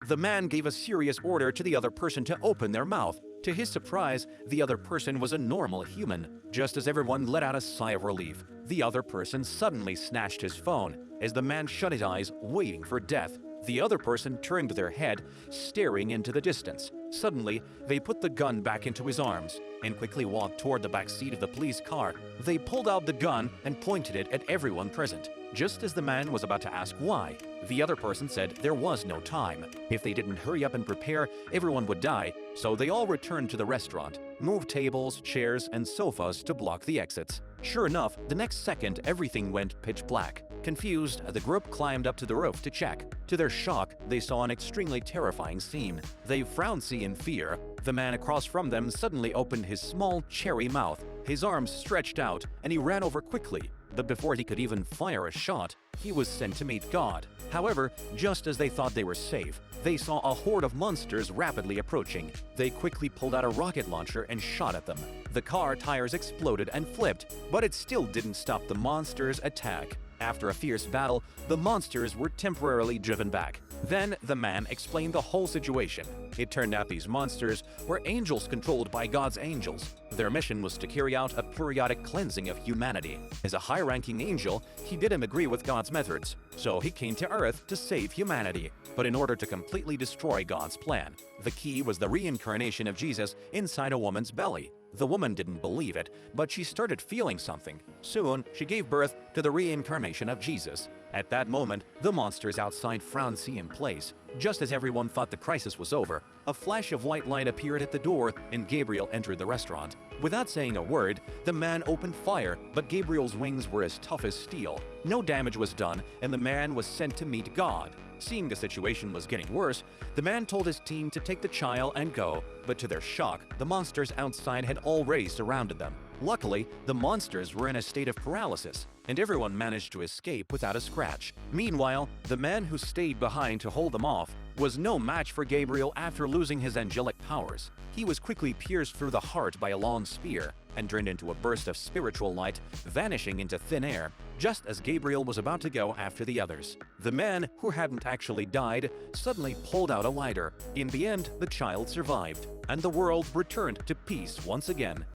The man gave a serious order to the other person to open their mouth. To his surprise, the other person was a normal human. Just as everyone let out a sigh of relief, the other person suddenly snatched his phone as the man shut his eyes, waiting for death. The other person turned their head, staring into the distance. Suddenly, they put the gun back into his arms and quickly walked toward the back seat of the police car. They pulled out the gun and pointed it at everyone present. Just as the man was about to ask why, the other person said there was no time. If they didn't hurry up and prepare, everyone would die. So they all returned to the restaurant, moved tables, chairs, and sofas to block the exits. Sure enough, the next second everything went pitch black. Confused, the group climbed up to the roof to check. To their shock, they saw an extremely terrifying scene. They frowned in fear. The man across from them suddenly opened his small, cherry mouth. His arms stretched out, and he ran over quickly. But before he could even fire a shot, he was sent to meet God. However, just as they thought they were safe, they saw a horde of monsters rapidly approaching. They quickly pulled out a rocket launcher and shot at them. The car tires exploded and flipped, but it still didn't stop the monsters' attack. After a fierce battle, the monsters were temporarily driven back. Then the man explained the whole situation. It turned out these monsters were angels controlled by God's angels. Their mission was to carry out a periodic cleansing of humanity. As a high-ranking angel, he didn't agree with God's methods, so he came to Earth to save humanity. But in order to completely destroy God's plan, the key was the reincarnation of Jesus inside a woman's belly. The woman didn't believe it, but she started feeling something. Soon, she gave birth to the reincarnation of Jesus. At that moment, the monsters outside frowned in place. Just as everyone thought the crisis was over, a flash of white light appeared at the door and Gabriel entered the restaurant. Without saying a word, the man opened fire, but Gabriel's wings were as tough as steel. No damage was done, and the man was sent to meet God. Seeing the situation was getting worse, the man told his team to take the child and go, but to their shock, the monsters outside had already surrounded them. Luckily, the monsters were in a state of paralysis, and everyone managed to escape without a scratch. Meanwhile, the man who stayed behind to hold them off was no match for Gabriel after losing his angelic powers. He was quickly pierced through the heart by a long spear and turned into a burst of spiritual light, vanishing into thin air, just as Gabriel was about to go after the others. The man, who hadn't actually died, suddenly pulled out a lighter. In the end, the child survived, and the world returned to peace once again.